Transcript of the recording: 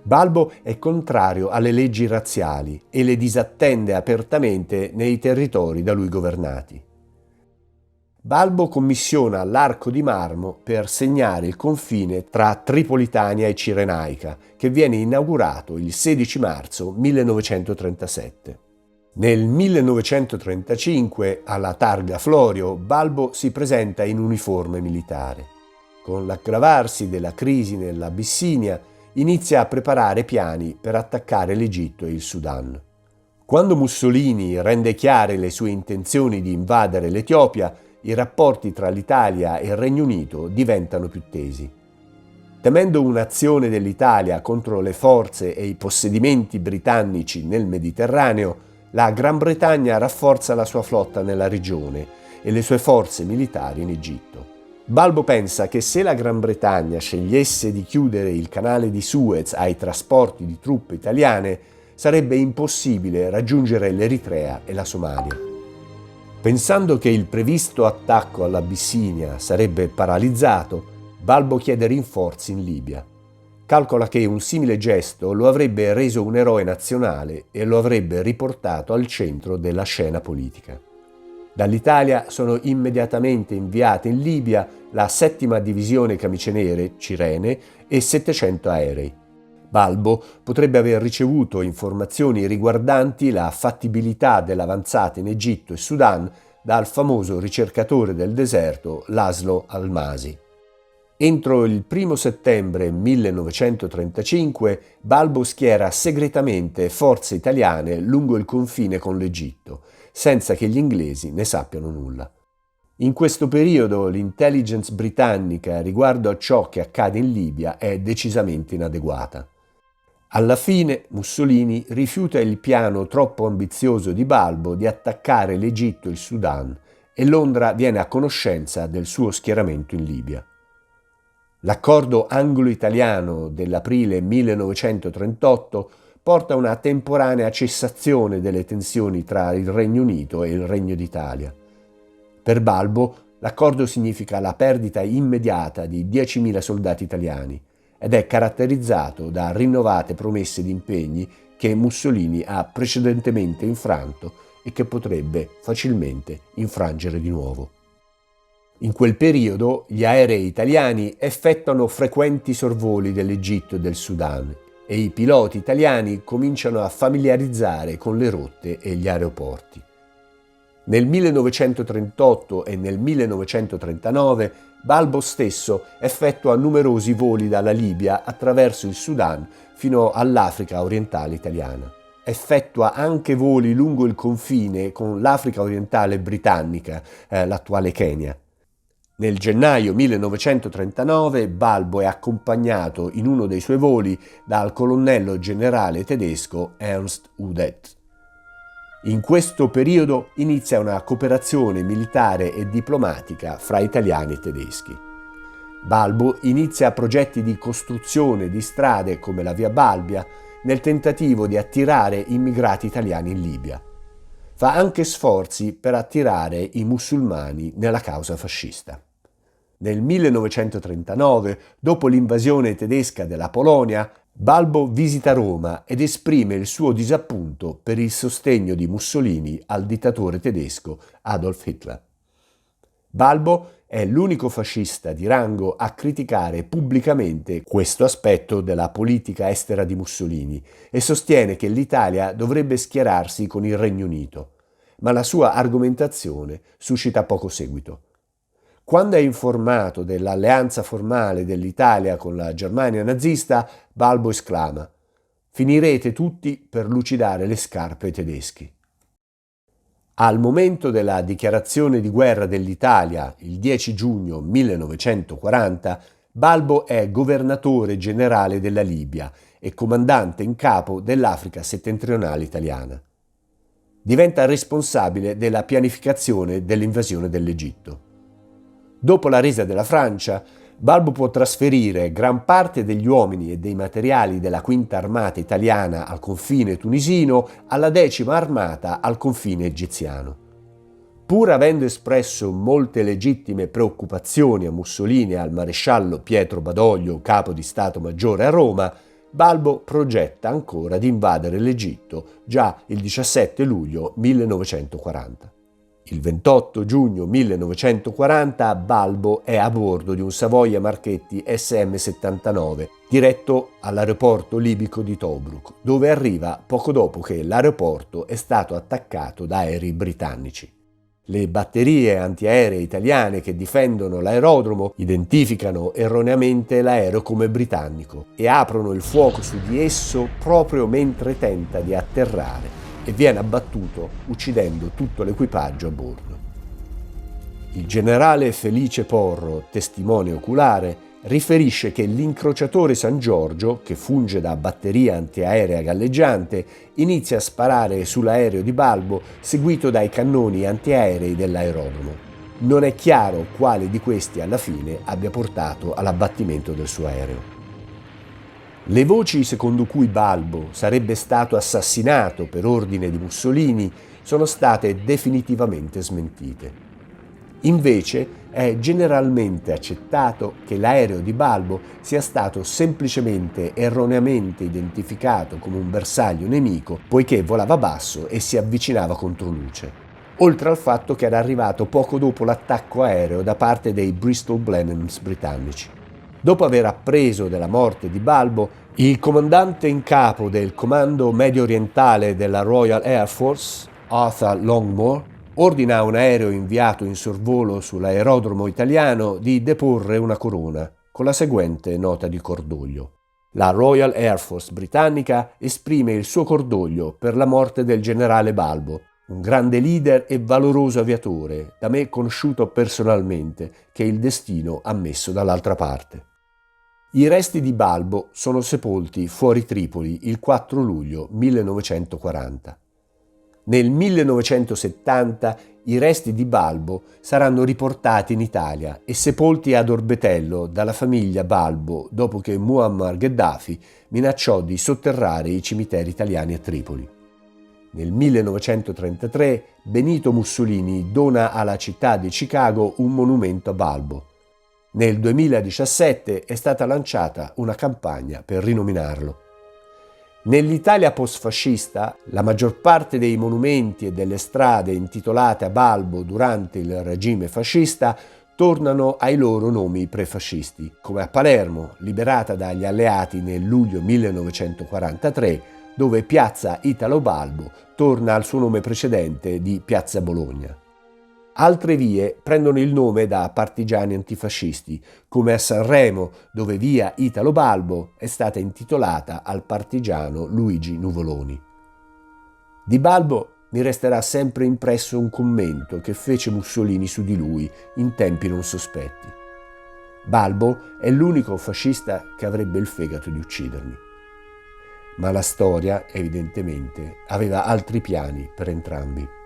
Balbo è contrario alle leggi razziali e le disattende apertamente nei territori da lui governati. Balbo commissiona l'Arco di Marmo per segnare il confine tra Tripolitania e Cirenaica, che viene inaugurato il 16 marzo 1937. Nel 1935, alla Targa Florio, Balbo si presenta in uniforme militare. Con l'aggravarsi della crisi nell'Abissinia, inizia a preparare piani per attaccare l'Egitto e il Sudan. Quando Mussolini rende chiare le sue intenzioni di invadere l'Etiopia, i rapporti tra l'Italia e il Regno Unito diventano più tesi. Temendo un'azione dell'Italia contro le forze e i possedimenti britannici nel Mediterraneo, la Gran Bretagna rafforza la sua flotta nella regione e le sue forze militari in Egitto. Balbo pensa che se la Gran Bretagna scegliesse di chiudere il canale di Suez ai trasporti di truppe italiane, sarebbe impossibile raggiungere l'Eritrea e la Somalia. Pensando che il previsto attacco all'Abissinia sarebbe paralizzato, Balbo chiede rinforzi in Libia. Calcola che un simile gesto lo avrebbe reso un eroe nazionale e lo avrebbe riportato al centro della scena politica. Dall'Italia sono immediatamente inviate in Libia la 7ª divisione camicie nere, Cirene, e 700 aerei. Balbo potrebbe aver ricevuto informazioni riguardanti la fattibilità dell'avanzata in Egitto e Sudan dal famoso ricercatore del deserto Laszlo Almasi. Entro il 1 settembre 1935 Balbo schiera segretamente forze italiane lungo il confine con l'Egitto, senza che gli inglesi ne sappiano nulla. In questo periodo l'intelligence britannica riguardo a ciò che accade in Libia è decisamente inadeguata. Alla fine Mussolini rifiuta il piano troppo ambizioso di Balbo di attaccare l'Egitto e il Sudan e Londra viene a conoscenza del suo schieramento in Libia. L'accordo anglo-italiano dell'aprile 1938 porta a una temporanea cessazione delle tensioni tra il Regno Unito e il Regno d'Italia. Per Balbo l'accordo significa la perdita immediata di 10.000 soldati italiani ed è caratterizzato da rinnovate promesse di impegni che Mussolini ha precedentemente infranto e che potrebbe facilmente infrangere di nuovo. In quel periodo gli aerei italiani effettuano frequenti sorvoli dell'Egitto e del Sudan e i piloti italiani cominciano a familiarizzare con le rotte e gli aeroporti. Nel 1938 e nel 1939 Balbo stesso effettua numerosi voli dalla Libia attraverso il Sudan fino all'Africa orientale italiana. Effettua anche voli lungo il confine con l'Africa orientale britannica, l'attuale Kenya. Nel gennaio 1939 Balbo è accompagnato in uno dei suoi voli dal colonnello generale tedesco Ernst Udet. In questo periodo inizia una cooperazione militare e diplomatica fra italiani e tedeschi. Balbo inizia progetti di costruzione di strade come la Via Balbia nel tentativo di attirare immigrati italiani in Libia. Fa anche sforzi per attirare i musulmani nella causa fascista. Nel 1939, dopo l'invasione tedesca della Polonia, Balbo visita Roma ed esprime il suo disappunto per il sostegno di Mussolini al dittatore tedesco Adolf Hitler. Balbo è l'unico fascista di rango a criticare pubblicamente questo aspetto della politica estera di Mussolini e sostiene che l'Italia dovrebbe schierarsi con il Regno Unito, ma la sua argomentazione suscita poco seguito. Quando è informato dell'alleanza formale dell'Italia con la Germania nazista, Balbo esclama: «Finirete tutti per lucidare le scarpe ai tedeschi». Al momento della dichiarazione di guerra dell'Italia, il 10 giugno 1940, Balbo è governatore generale della Libia e comandante in capo dell'Africa settentrionale italiana. Diventa responsabile della pianificazione dell'invasione dell'Egitto. Dopo la resa della Francia, Balbo può trasferire gran parte degli uomini e dei materiali della Quinta Armata italiana al confine tunisino alla 10ª Armata al confine egiziano. Pur avendo espresso molte legittime preoccupazioni a Mussolini e al maresciallo Pietro Badoglio, capo di Stato Maggiore a Roma, Balbo progetta ancora di invadere l'Egitto già il 17 luglio 1940. Il 28 giugno 1940 Balbo è a bordo di un Savoia Marchetti SM-79 diretto all'aeroporto libico di Tobruk, dove arriva poco dopo che l'aeroporto è stato attaccato da aerei britannici. Le batterie antiaeree italiane che difendono l'aerodromo identificano erroneamente l'aereo come britannico e aprono il fuoco su di esso proprio mentre tenta di atterrare e viene abbattuto uccidendo tutto l'equipaggio a bordo. Il generale Felice Porro, testimone oculare, riferisce che l'incrociatore San Giorgio, che funge da batteria antiaerea galleggiante, inizia a sparare sull'aereo di Balbo seguito dai cannoni antiaerei dell'aerodromo. Non è chiaro quale di questi alla fine abbia portato all'abbattimento del suo aereo. Le voci secondo cui Balbo sarebbe stato assassinato per ordine di Mussolini sono state definitivamente smentite. Invece è generalmente accettato che l'aereo di Balbo sia stato semplicemente erroneamente identificato come un bersaglio nemico poiché volava basso e si avvicinava contro luce, oltre al fatto che era arrivato poco dopo l'attacco aereo da parte dei Bristol Blenheims britannici. Dopo aver appreso della morte di Balbo, il comandante in capo del comando medio orientale della Royal Air Force, Arthur Longmore, ordina a un aereo inviato in sorvolo sull'aerodromo italiano di deporre una corona, con la seguente nota di cordoglio. La Royal Air Force britannica esprime il suo cordoglio per la morte del generale Balbo, un grande leader e valoroso aviatore, da me conosciuto personalmente, che il destino ha messo dall'altra parte. I resti di Balbo sono sepolti fuori Tripoli il 4 luglio 1940. Nel 1970 i resti di Balbo saranno riportati in Italia e sepolti ad Orbetello dalla famiglia Balbo dopo che Muammar Gheddafi minacciò di sotterrare i cimiteri italiani a Tripoli. Nel 1933 Benito Mussolini dona alla città di Chicago un monumento a Balbo. Nel 2017 è stata lanciata una campagna per rinominarlo. Nell'Italia post-fascista, la maggior parte dei monumenti e delle strade intitolate a Balbo durante il regime fascista tornano ai loro nomi prefascisti, come a Palermo, liberata dagli alleati nel luglio 1943, dove Piazza Italo Balbo torna al suo nome precedente di Piazza Bologna. Altre vie prendono il nome da partigiani antifascisti, come a Sanremo, dove via Italo Balbo è stata intitolata al partigiano Luigi Nuvoloni. Di Balbo mi resterà sempre impresso un commento che fece Mussolini su di lui in tempi non sospetti. Balbo è l'unico fascista che avrebbe il fegato di uccidermi. Ma la storia, evidentemente, aveva altri piani per entrambi.